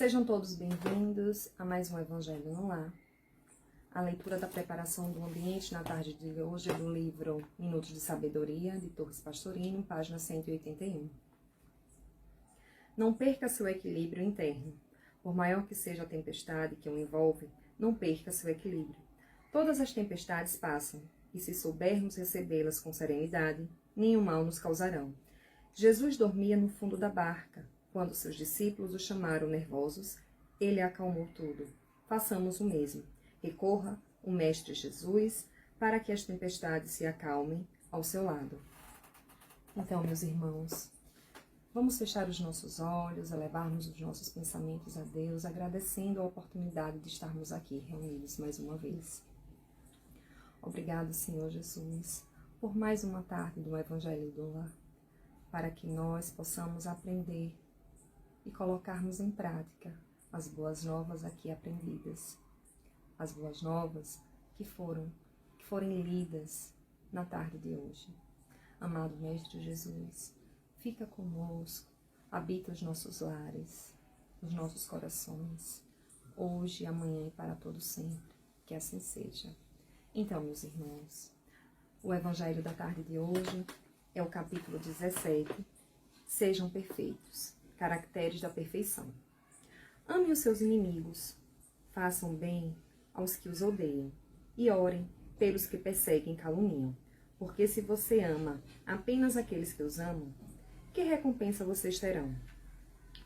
Sejam todos bem-vindos a mais um Evangelho no Lar. A leitura da preparação do ambiente na tarde de hoje é do livro Minutos de Sabedoria, de Torres Pastorino, página 181. Não perca seu equilíbrio interno. Por maior que seja a tempestade que o envolve, não perca seu equilíbrio. Todas as tempestades passam, e se soubermos recebê-las com serenidade, nenhum mal nos causarão. Jesus dormia no fundo da barca. Quando seus discípulos o chamaram nervosos, ele acalmou tudo. Façamos o mesmo. Recorra o Mestre Jesus para que as tempestades se acalmem ao seu lado. Então, meus irmãos, vamos fechar os nossos olhos, elevarmos os nossos pensamentos a Deus, agradecendo a oportunidade de estarmos aqui reunidos mais uma vez. Obrigado, Senhor Jesus, por mais uma tarde do Evangelho do Lar, para que nós possamos aprender e colocarmos em prática as boas novas aqui aprendidas. As boas novas que forem lidas na tarde de hoje. Amado Mestre Jesus, fica conosco, habita os nossos lares, os nossos corações, hoje, amanhã e para todo sempre, que assim seja. Então, meus irmãos, o Evangelho da tarde de hoje é o capítulo 17, Sejam perfeitos, caracteres da perfeição. Amem os seus inimigos, façam bem aos que os odeiam, e orem pelos que perseguem e caluniam. Porque se você ama apenas aqueles que os amam, que recompensa vocês terão?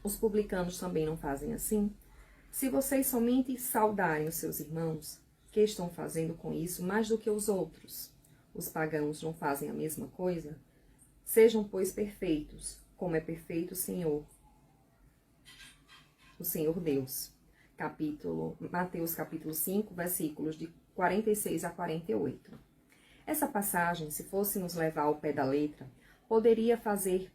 Os publicanos também não fazem assim? Se vocês somente saudarem os seus irmãos, que estão fazendo com isso mais do que os outros? Os pagãos não fazem a mesma coisa? Sejam, pois, perfeitos, como é perfeito o Senhor Deus. Mateus capítulo 5, versículos de 46 a 48. Essa passagem, se fosse nos levar ao pé da letra, poderia fazer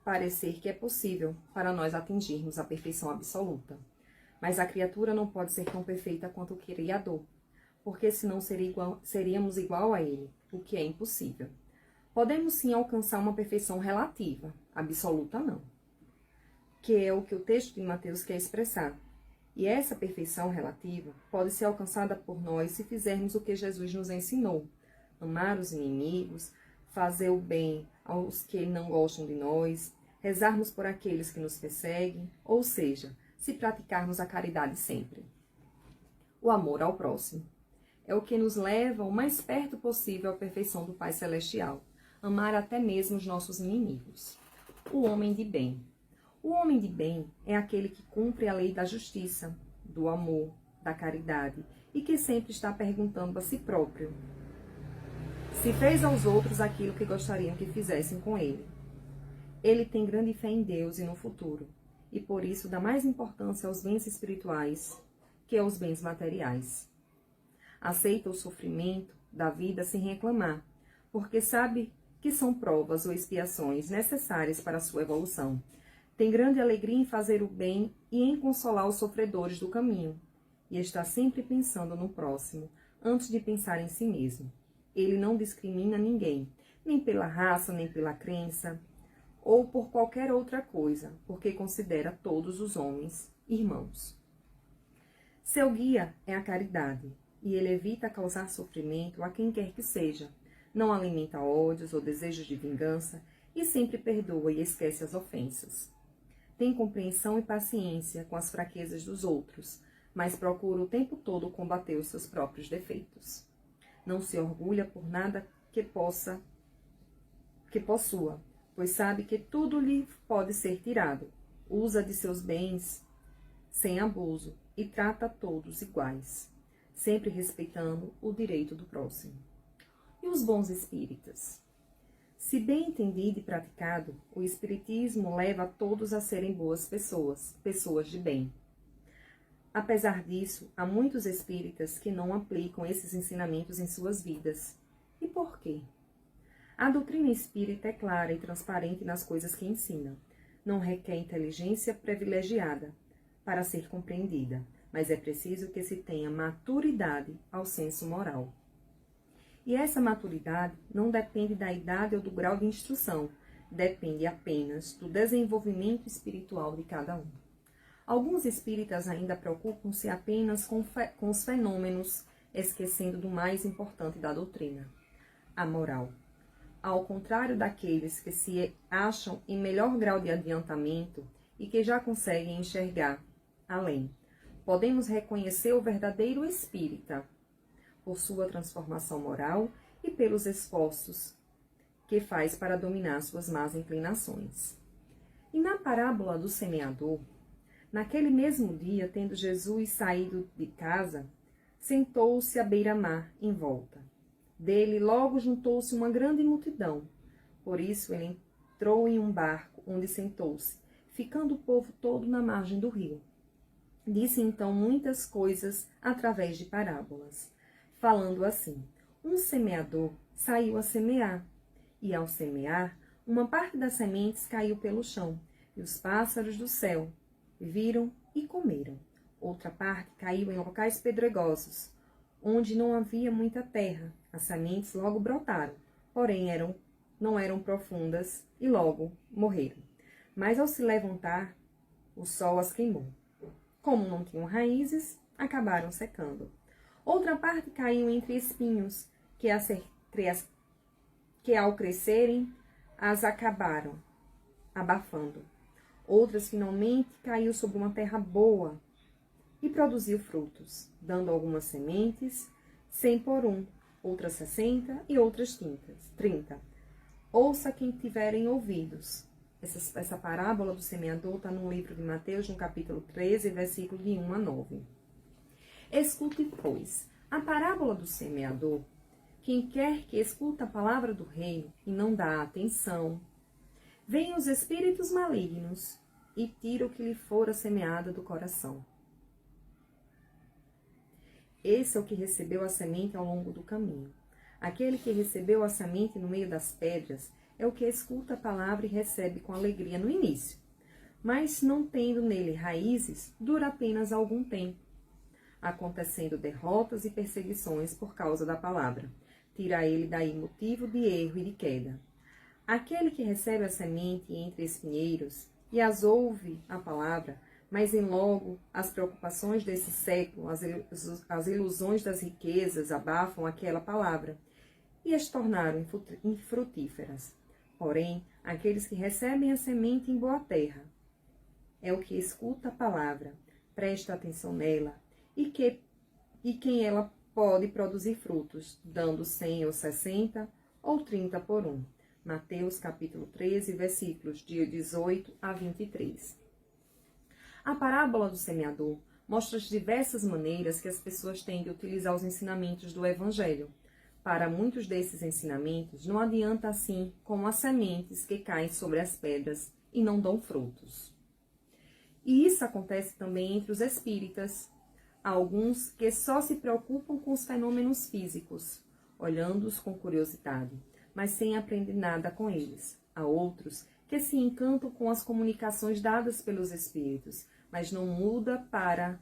parecer que é possível para nós atingirmos a perfeição absoluta. Mas a criatura não pode ser tão perfeita quanto o Criador, porque senão seríamos igual a Ele, o que é impossível. Podemos sim alcançar uma perfeição relativa, absoluta não, que é o que o texto de Mateus quer expressar. E essa perfeição relativa pode ser alcançada por nós se fizermos o que Jesus nos ensinou: amar os inimigos, fazer o bem aos que não gostam de nós, rezarmos por aqueles que nos perseguem, ou seja, se praticarmos a caridade sempre. O amor ao próximo é o que nos leva o mais perto possível à perfeição do Pai Celestial, amar até mesmo os nossos inimigos. O homem de bem. O homem de bem é aquele que cumpre a lei da justiça, do amor, da caridade e que sempre está perguntando a si próprio se fez aos outros aquilo que gostariam que fizessem com ele. Ele tem grande fé em Deus e no futuro e por isso dá mais importância aos bens espirituais que aos bens materiais. Aceita o sofrimento da vida sem reclamar, porque sabe que são provas ou expiações necessárias para a sua evolução. Tem grande alegria em fazer o bem e em consolar os sofredores do caminho. E está sempre pensando no próximo, antes de pensar em si mesmo. Ele não discrimina ninguém, nem pela raça, nem pela crença, ou por qualquer outra coisa, porque considera todos os homens irmãos. Seu guia é a caridade, e ele evita causar sofrimento a quem quer que seja. Não alimenta ódios ou desejos de vingança, e sempre perdoa e esquece as ofensas. Tem compreensão e paciência com as fraquezas dos outros, mas procura o tempo todo combater os seus próprios defeitos. Não se orgulha por nada que possua, pois sabe que tudo lhe pode ser tirado. Usa de seus bens sem abuso e trata todos iguais, sempre respeitando o direito do próximo. E os bons espíritas? Se bem entendido e praticado, o Espiritismo leva a todos a serem boas pessoas, pessoas de bem. Apesar disso, há muitos espíritas que não aplicam esses ensinamentos em suas vidas. E por quê? A doutrina espírita é clara e transparente nas coisas que ensina. Não requer inteligência privilegiada para ser compreendida, mas é preciso que se tenha maturidade ao senso moral. E essa maturidade não depende da idade ou do grau de instrução, depende apenas do desenvolvimento espiritual de cada um. Alguns espíritas ainda preocupam-se apenas com os fenômenos, esquecendo do mais importante da doutrina, a moral. Ao contrário daqueles que se acham em melhor grau de adiantamento e que já conseguem enxergar além, podemos reconhecer o verdadeiro espírita por sua transformação moral e pelos esforços que faz para dominar suas más inclinações. E na parábola do semeador, naquele mesmo dia, tendo Jesus saído de casa, sentou-se à beira-mar em volta. Dele logo juntou-se uma grande multidão. Por isso ele entrou em um barco, onde sentou-se, ficando o povo todo na margem do rio. Disse então muitas coisas através de parábolas, falando assim: um semeador saiu a semear, e ao semear, uma parte das sementes caiu pelo chão, e os pássaros do céu viram e comeram. Outra parte caiu em locais pedregosos, onde não havia muita terra. As sementes logo brotaram, porém não eram profundas e logo morreram. Mas ao se levantar, o sol as queimou. Como não tinham raízes, acabaram secando. Outra parte caiu entre espinhos, que ao crescerem, as acabaram abafando. Outras finalmente caiu sobre uma terra boa e produziu frutos, dando algumas sementes, 100 por um, outras 60 e outras 30. Ouça quem tiverem ouvidos. Essa parábola do semeador está no livro de Mateus, no capítulo 13, versículo de 1 a 9. Escute, pois, a parábola do semeador. Quem quer que escuta a palavra do reino e não dá atenção, vêm os espíritos malignos e tira o que lhe fora semeado do coração. Esse é o que recebeu a semente ao longo do caminho. Aquele que recebeu a semente no meio das pedras é o que escuta a palavra e recebe com alegria no início, mas não tendo nele raízes, dura apenas algum tempo, acontecendo derrotas e perseguições por causa da palavra. Tira ele daí motivo de erro e de queda. Aquele que recebe a semente entre espinheiros e as ouve a palavra, mas em logo as preocupações desse século, as ilusões das riquezas abafam aquela palavra e as tornaram infrutíferas. Porém, aqueles que recebem a semente em boa terra é o que escuta a palavra, presta atenção nela e quem ela pode produzir frutos, dando 100 ou 60 ou 30 por um. Mateus capítulo 13, versículos de 18 a 23. A parábola do semeador mostra as diversas maneiras que as pessoas têm de utilizar os ensinamentos do Evangelho. Para muitos desses ensinamentos, não adianta assim como as sementes que caem sobre as pedras e não dão frutos. E isso acontece também entre os espíritas. Há alguns que só se preocupam com os fenômenos físicos, olhando-os com curiosidade, mas sem aprender nada com eles. Há outros que se encantam com as comunicações dadas pelos espíritos, mas não muda para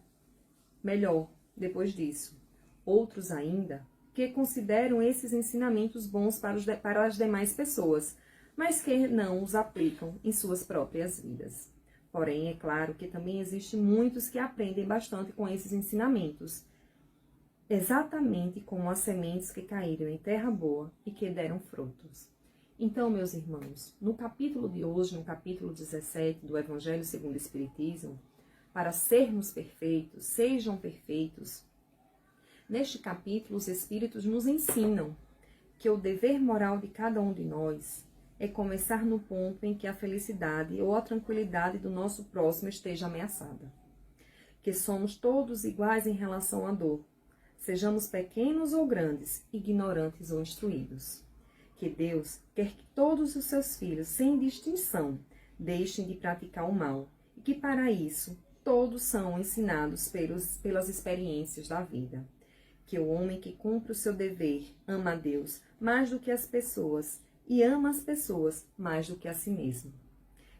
melhor depois disso. Outros ainda que consideram esses ensinamentos bons para as demais pessoas, mas que não os aplicam em suas próprias vidas. Porém, é claro que também existem muitos que aprendem bastante com esses ensinamentos, exatamente como as sementes que caíram em terra boa e que deram frutos. Então, meus irmãos, no capítulo de hoje, no capítulo 17 do Evangelho segundo o Espiritismo, para sermos perfeitos, sejam perfeitos, neste capítulo os Espíritos nos ensinam que o dever moral de cada um de nós é começar no ponto em que a felicidade ou a tranquilidade do nosso próximo esteja ameaçada. Que somos todos iguais em relação à dor, sejamos pequenos ou grandes, ignorantes ou instruídos. Que Deus quer que todos os seus filhos, sem distinção, deixem de praticar o mal e que para isso todos são ensinados pelas experiências da vida. Que o homem que cumpre o seu dever ama a Deus mais do que as pessoas e ama as pessoas mais do que a si mesmo.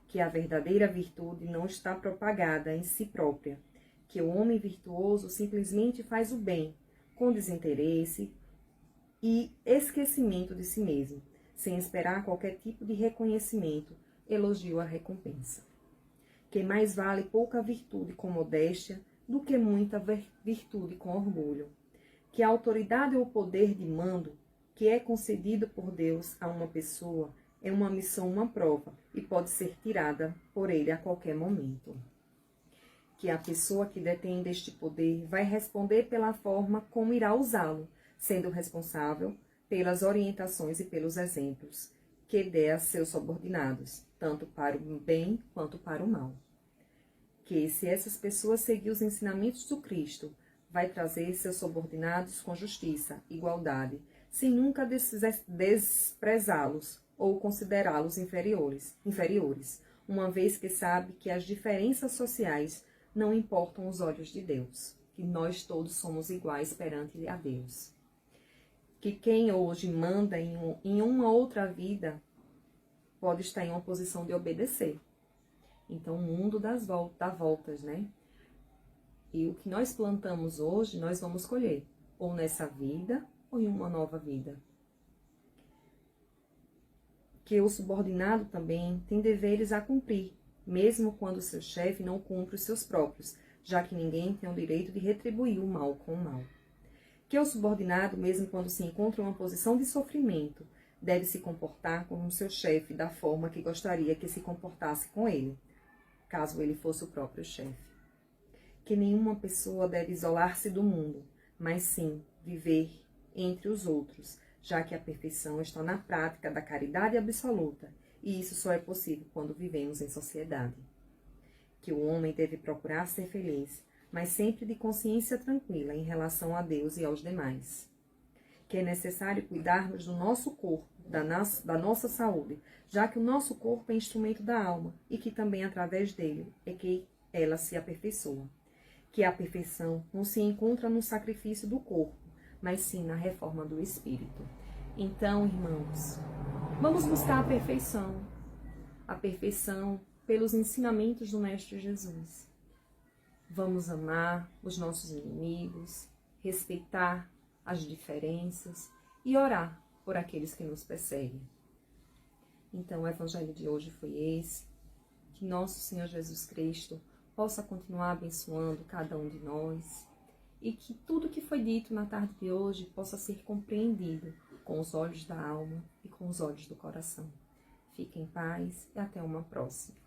Que a verdadeira virtude não está propagada em si própria. Que o homem virtuoso simplesmente faz o bem, com desinteresse e esquecimento de si mesmo, sem esperar qualquer tipo de reconhecimento, elogio ou recompensa. que mais vale pouca virtude com modéstia do que muita virtude com orgulho, que a autoridade ou poder de mando que é concedido por Deus a uma pessoa é uma missão, uma prova, e pode ser tirada por ele a qualquer momento. Que a pessoa que detém deste poder vai responder pela forma como irá usá-lo, sendo responsável pelas orientações e pelos exemplos que dê a seus subordinados, tanto para o bem quanto para o mal. Que, se essas pessoas seguirem os ensinamentos do Cristo, vai trazer seus subordinados com justiça, igualdade, sem nunca desprezá-los ou considerá-los inferiores, uma vez que sabe que as diferenças sociais não importam aos olhos de Deus, que nós todos somos iguais perante a Deus. Que quem hoje manda em uma outra vida pode estar em uma posição de obedecer. Então, o mundo dá voltas, né? E o que nós plantamos hoje, nós vamos colher, ou nessa vida, ou em uma nova vida. Que o subordinado também tem deveres a cumprir, mesmo quando seu chefe não cumpre os seus próprios, já que ninguém tem o direito de retribuir o mal com o mal. Que o subordinado, mesmo quando se encontra em uma posição de sofrimento, deve se comportar como o seu chefe da forma que gostaria que se comportasse com ele, caso ele fosse o próprio chefe. Que nenhuma pessoa deve isolar-se do mundo, mas sim viver entre os outros, já que a perfeição está na prática da caridade absoluta, e isso só é possível quando vivemos em sociedade. Que o homem deve procurar ser feliz, mas sempre de consciência tranquila em relação a Deus e aos demais. Que é necessário cuidarmos do nosso corpo, da nossa saúde, já que o nosso corpo é instrumento da alma e que também através dele é que ela se aperfeiçoa. Que a perfeição não se encontra no sacrifício do corpo, mas sim na reforma do espírito. Então, irmãos, vamos buscar a perfeição pelos ensinamentos do Mestre Jesus. Vamos amar os nossos inimigos, respeitar as diferenças e orar por aqueles que nos perseguem. Então, o evangelho de hoje foi esse. Que nosso Senhor Jesus Cristo possa continuar abençoando cada um de nós e que tudo que foi dito na tarde de hoje possa ser compreendido com os olhos da alma e com os olhos do coração. Fique em paz e até uma próxima.